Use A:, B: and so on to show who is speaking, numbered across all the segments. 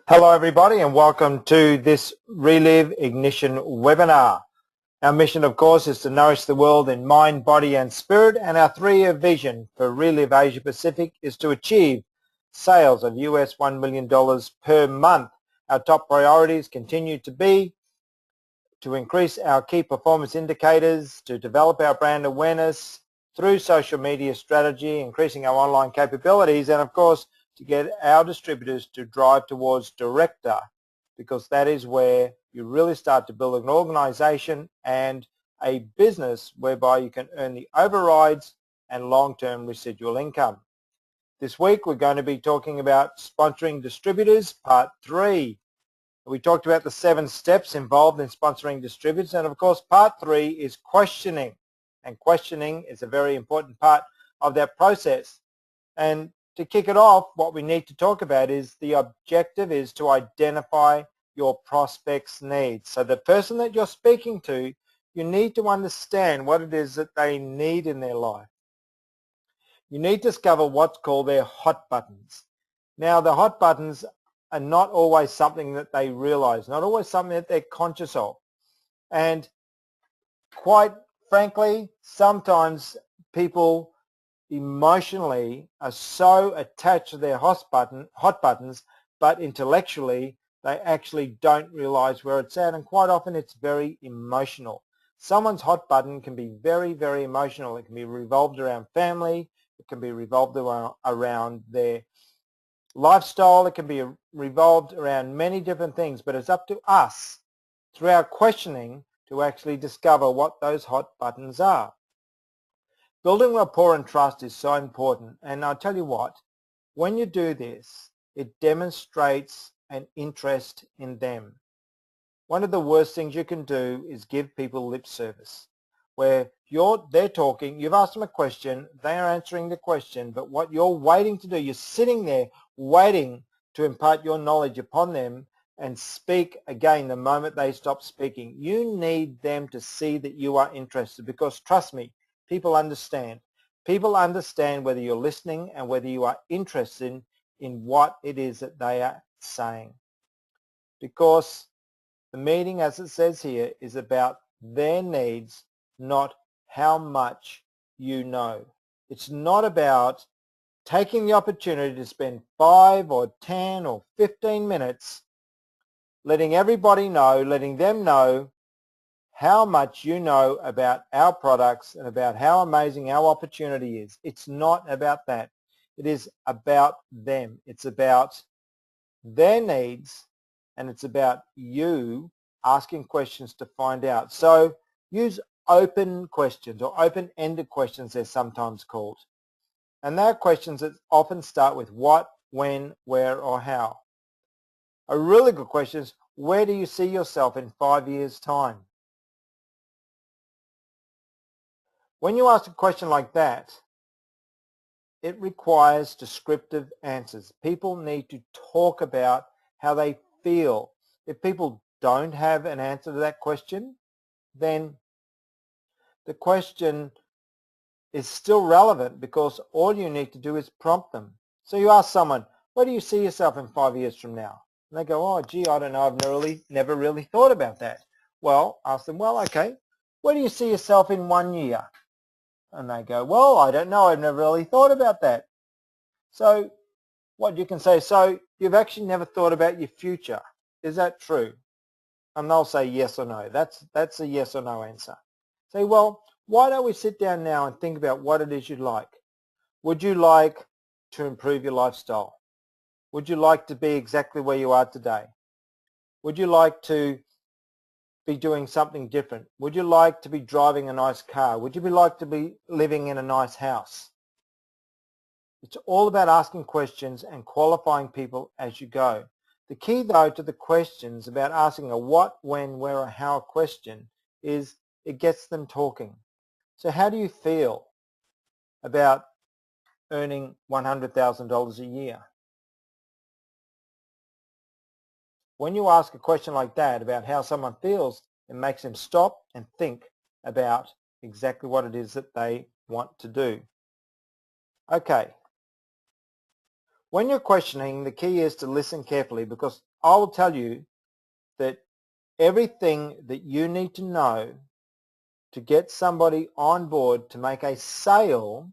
A: Hello everybody and welcome to this Reliv Ignition webinar. Our mission of course is to nourish the world in mind, body and spirit, and our 3-year vision for Reliv Asia Pacific is to achieve sales of US $1 million per month. Our top priorities continue to be to increase our key performance indicators, to develop our brand awareness through social media strategy, increasing our online capabilities, and of course to get our distributors to drive towards director, because that is where you really start to build an organization and a business whereby you can earn the overrides and long-term residual income. This week we're going to be talking about sponsoring distributors, part 3. We talked about the 7 steps involved in sponsoring distributors, and of course part 3 is questioning, and questioning is a very important part of that process. And to kick it off, what we need to talk about is the objective is to identify your prospect's needs. So the person that you're speaking to, you need to understand what it is that they need in their life. You need to discover what's called their hot buttons. Now the hot buttons are not always something that they realize, not always something that they're conscious of. And quite frankly, sometimes people emotionally are so attached to their hot buttons, but intellectually they actually don't realize where it's at, and quite often it's very emotional. Someone's hot button can be very, very emotional. It can be revolved around family, it can be revolved around their lifestyle, it can be revolved around many different things, but it's up to us through our questioning to actually discover what those hot buttons are. Building rapport and trust is so important, and I'll tell you what, when you do this, it demonstrates an interest in them. One of the worst things you can do is give people lip service, where they're talking, you've asked them a question, they are answering the question, but what you're waiting to do, you're sitting there waiting to impart your knowledge upon them and speak again the moment they stop speaking. You need them to see that you are interested, because trust me, people understand. People understand whether you're listening and whether you are interested in what it is that they are saying. Because the meeting, as it says here, is about their needs, not how much you know. It's not about taking the opportunity to spend 5 or 10 or 15 minutes letting everybody know, letting them know how much you know about our products and about how amazing our opportunity is. It's not about that. It is about them. It's about their needs, and it's about you asking questions to find out. So use open questions, or open-ended questions they're sometimes called. And they're questions that often start with what, when, where, or how. A really good question is, where do you see yourself in 5 years' time? When you ask a question like that, it requires descriptive answers. People need to talk about how they feel. If people don't have an answer to that question, then the question is still relevant, because all you need to do is prompt them. So you ask someone, where do you see yourself in 5 years from now? And they go, oh gee, I don't know, I've never really thought about that. Well, ask them, well, okay, where do you see yourself in 1 year? And they go, well, I don't know, I've never really thought about that. So what you can say, so you've actually never thought about your future. Is that true? And they'll say yes or no. That's a yes or no answer. Say, well, why don't we sit down now and think about what it is you'd like? Would you like to improve your lifestyle? Would you like to be exactly where you are today? Would you like to be doing something different? Would you like to be driving a nice car? Would you like to be living in a nice house? It's all about asking questions and qualifying people as you go. The key, though, to the questions about asking a what, when, where, or how question is it gets them talking. So how do you feel about earning $100,000 a year? When you ask a question like that about how someone feels, it makes them stop and think about exactly what it is that they want to do. Okay. When you're questioning, the key is to listen carefully, because I will tell you that everything that you need to know to get somebody on board to make a sale,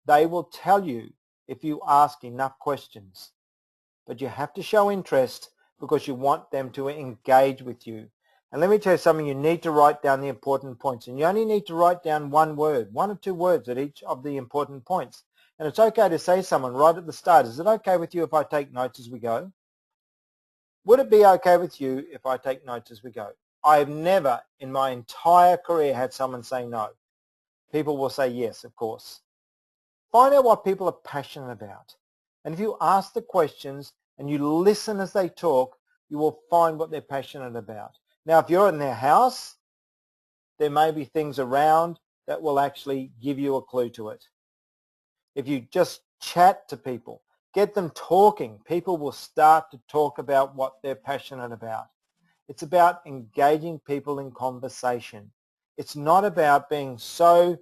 A: they will tell you if you ask enough questions. But you have to show interest because you want them to engage with you. And let me tell you something, you need to write down the important points. And you only need to write down one word, 1 or 2 words at each of the important points. And it's okay to say to someone right at the start, is it okay with you if I take notes as we go? Would it be okay with you if I take notes as we go? I have never in my entire career had someone say no. People will say yes, of course. Find out what people are passionate about. And if you ask the questions and you listen as they talk, you will find what they're passionate about. Now, if you're in their house, there may be things around that will actually give you a clue to it. If you just chat to people, get them talking, people will start to talk about what they're passionate about. It's about engaging people in conversation. It's not about being so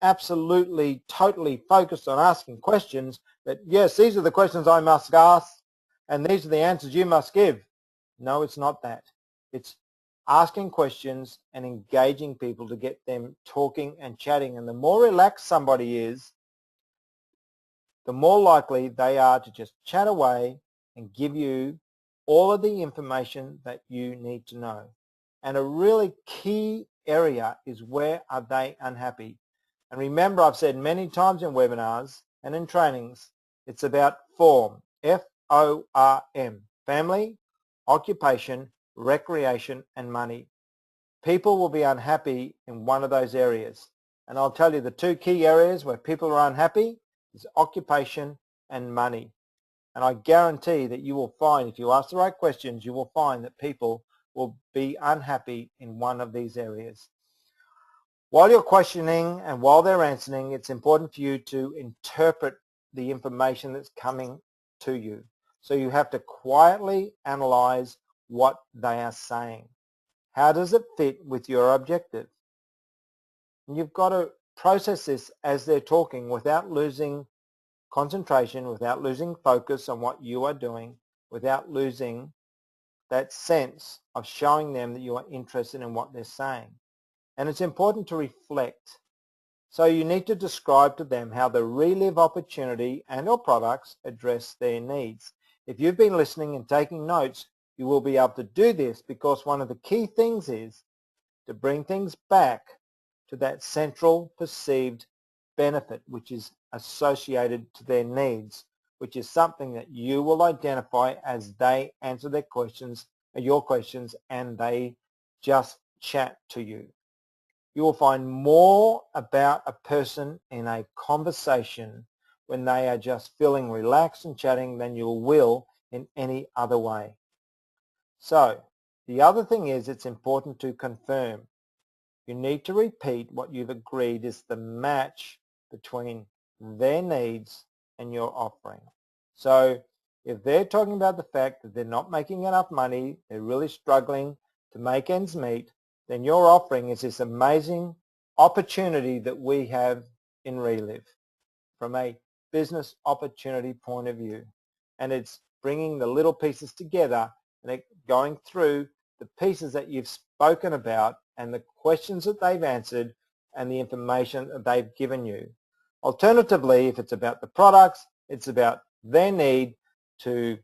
A: absolutely, totally focused on asking questions that, yes, these are the questions I must ask and these are the answers you must give. No, it's not that. It's asking questions and engaging people to get them talking and chatting. And the more relaxed somebody is, the more likely they are to just chat away and give you all of the information that you need to know. And a really key area is, where are they unhappy? And remember, I've said many times in webinars and in trainings, it's about form, F-O-R-M, family, occupation, recreation, and money. People will be unhappy in one of those areas. And I'll tell you the 2 key areas where people are unhappy is occupation and money. And I guarantee that you will find, if you ask the right questions, you will find that people will be unhappy in one of these areas. While you're questioning and while they're answering, it's important for you to interpret the information that's coming to you. So you have to quietly analyze what they are saying. How does it fit with your objective? And you've got to process this as they're talking without losing concentration, without losing focus on what you are doing, without losing that sense of showing them that you are interested in what they're saying. And it's important to reflect. So you need to describe to them how the Reliv opportunity and or products address their needs. If you've been listening and taking notes, you will be able to do this, because one of the key things is to bring things back to that central perceived benefit which is associated to their needs, which is something that you will identify as they answer their questions, your questions, and they just chat to you. You will find more about a person in a conversation when they are just feeling relaxed and chatting than you will in any other way. So the other thing is, it's important to confirm. You need to repeat what you've agreed is the match between their needs and your offering. So if they're talking about the fact that they're not making enough money, they're really struggling to make ends meet, then your offering is this amazing opportunity that we have in Reliv from a business opportunity point of view. And it's bringing the little pieces together and going through the pieces that you've spoken about and the questions that they've answered and the information that they've given you. Alternatively, if it's about the products, it's about their need to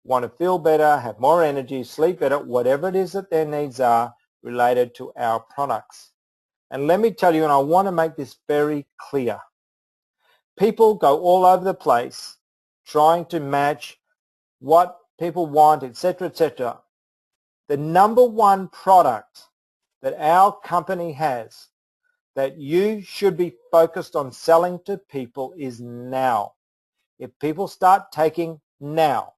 A: want to feel better, have more energy, sleep better, whatever it is that their needs are related to our products. And let me tell you, and I want to make this very clear, people go all over the place trying to match what people want, etc., etc. The number one product that our company has that you should be focused on selling to people is now. If people start taking now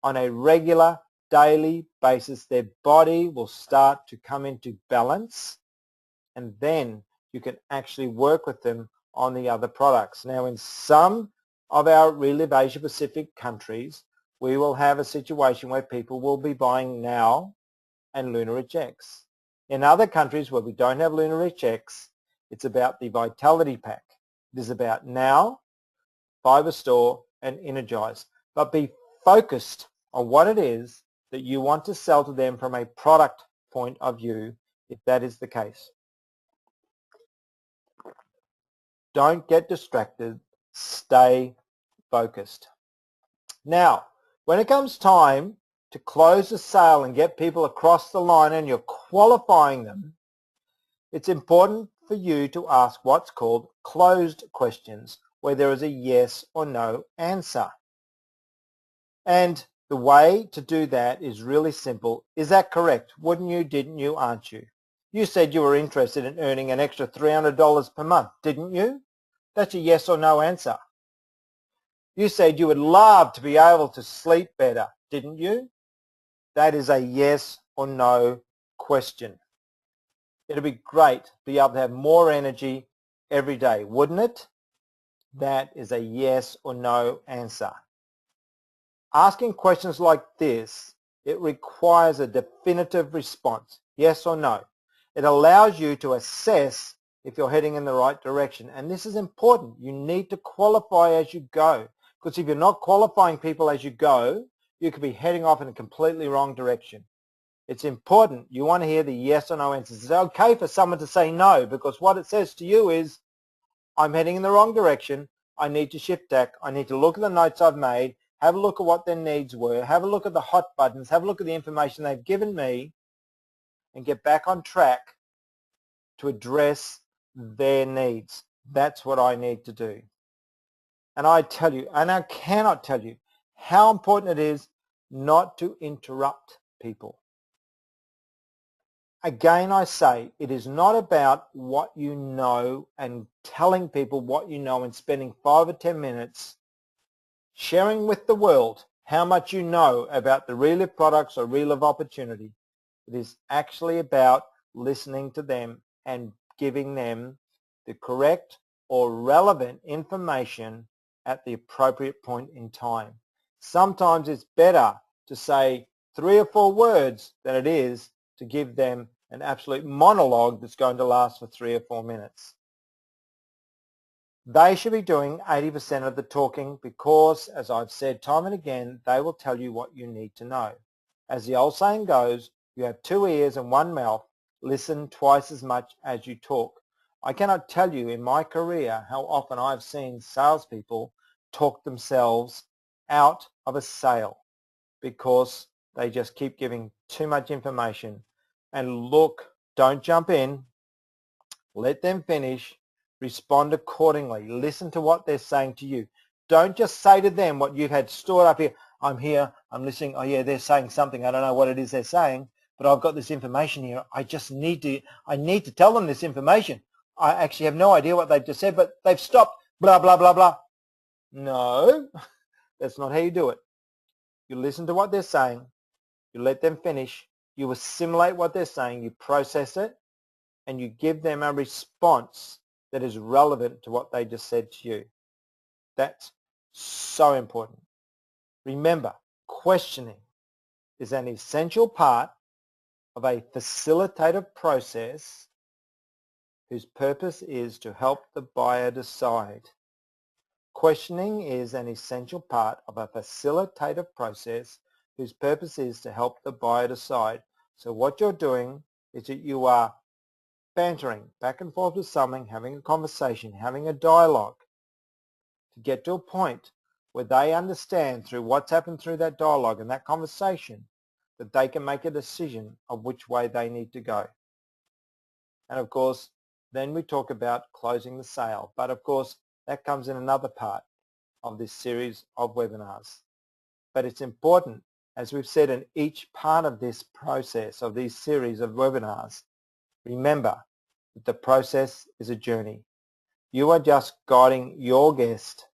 A: on a regular daily basis, their body will start to come into balance, and then you can actually work with them on the other products. Now, in some of our Reliv Asia Pacific countries, we will have a situation where people will be buying now and Lunar Rich X. In other countries where we don't have Lunar Rich X, it's about the Vitality Pack. It is about now, Fiber Store, and Energize. but be focused on what it is that you want to sell to them from a product point of view, if that is the case. Don't get distracted. Stay focused. Now, when it comes time to close the sale and get people across the line and you're qualifying them, it's important for you to ask what's called closed questions, where there is a yes or no answer. And the way to do that is really simple. Is that correct? Wouldn't you, didn't you, aren't you? You said you were interested in earning an extra $300 per month, didn't you? That's a yes or no answer. You said you would love to be able to sleep better, didn't you? That is a yes or no question. It'd be great to be able to have more energy every day, wouldn't it? That is a yes or no answer. Asking questions like this, it requires a definitive response, yes or no. It allows you to assess if you're heading in the right direction. And this is important. You need to qualify as you go. Because if you're not qualifying people as you go, you could be heading off in a completely wrong direction. It's important. You want to hear the yes or no answers. It's okay for someone to say no, because what it says to you is, I'm heading in the wrong direction. I need to shift tack. I need to look at the notes I've made, have a look at what their needs were, have a look at the hot buttons, have a look at the information they've given me, and get back on track to address their needs. That's what I need to do. And I tell you, and I cannot tell you how important it is not to interrupt people. Again, I say, it is not about what you know and telling people what you know and spending 5 or 10 minutes sharing with the world how much you know about the Reliv products or Reliv opportunity. It is actually about listening to them and giving them the correct or relevant information at the appropriate point in time. Sometimes it's better to say 3 or 4 words than it is to give them an absolute monologue that's going to last for 3 or 4 minutes. They should be doing 80% of the talking because, as I've said time and again, they will tell you what you need to know. As the old saying goes, you have 2 ears and 1 mouth. Listen twice as much as you talk. I cannot tell you in my career how often I've seen salespeople talk themselves out of a sale because they just keep giving too much information. And look, don't jump in. Let them finish. Respond accordingly. Listen to what they're saying to you. Don't just say to them what you've had stored up here. I'm here, I'm listening. Oh yeah, they're saying something. I don't know what it is they're saying, but I've got this information here. I need to tell them this information. I actually have no idea what they've just said, but they've stopped, blah, blah, blah, blah. No, that's not how you do it. You listen to what they're saying. You let them finish. You assimilate what they're saying. You process it, and you give them a response that is relevant to what they just said to you. That's so important. Remember, questioning is an essential part of a facilitative process whose purpose is to help the buyer decide. Questioning is an essential part of a facilitative process whose purpose is to help the buyer decide. So what you're doing is that you are bantering back and forth with someone, having a conversation, having a dialogue to get to a point where they understand through what's happened through that dialogue and that conversation that they can make a decision of which way they need to go. And of course, then we talk about closing the sale. But of course, that comes in another part of this series of webinars. But it's important, as we've said in each part of this process of these series of webinars, remember that the process is a journey. You are just guiding your guest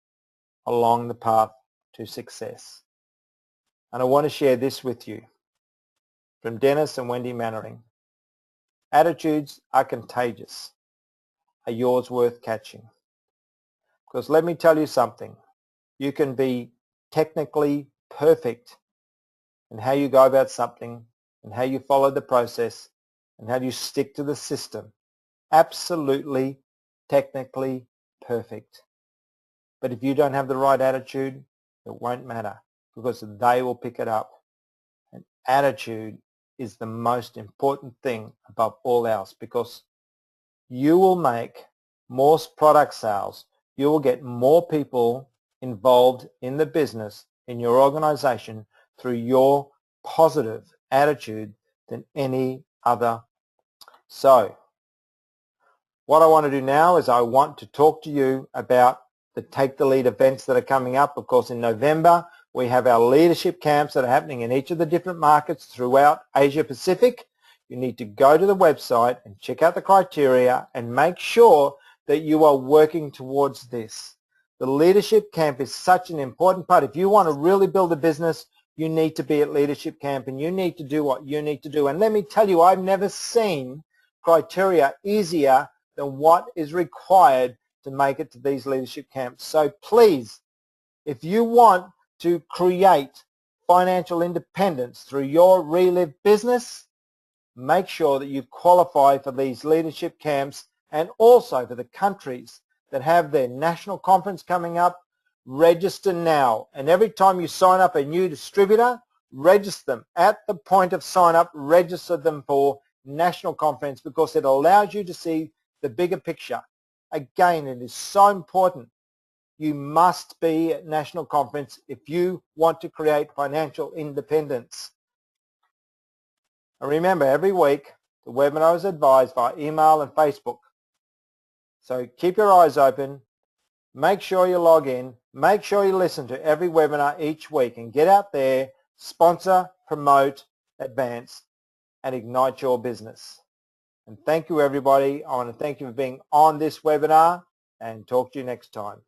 A: along the path to success. And I want to share this with you from Dennis and Wendy Mannering. Attitudes are contagious. Are yours worth catching? Because let me tell you something. You can be technically perfect in how you go about something and how you follow the process and how you stick to the system. Absolutely, technically perfect. But if you don't have the right attitude, it won't matter. because they will pick it up. And attitude is the most important thing above all else, because you will make more product sales, you will get more people involved in the business, in your organization, through your positive attitude than any other. So what I want to do now is I want to talk to you about the Take the Lead events that are coming up. Of course, in November, we have our leadership camps that are happening in each of the different markets throughout Asia Pacific. You need to go to the website and check out the criteria and make sure that you are working towards this. The leadership camp is such an important part. If you want to really build a business, you need to be at leadership camp and you need to do what you need to do. And let me tell you, I've never seen criteria easier than what is required to make it to these leadership camps. So please, if you want to create financial independence through your Reliv business, make sure that you qualify for these leadership camps, and also for the countries that have their national conference coming up. Register now, and every time you sign up a new distributor, register them at the point of sign up. Register them for national conference, because it allows you to see the bigger picture. Again, it is so important. You must be at national conference if you want to create financial independence. And remember, every week the webinar is advised via email and Facebook. So keep your eyes open. Make sure you log in. Make sure you listen to every webinar each week, and get out there, sponsor, promote, advance, and ignite your business. And thank you, everybody. I want to thank you for being on this webinar, and talk to you next time.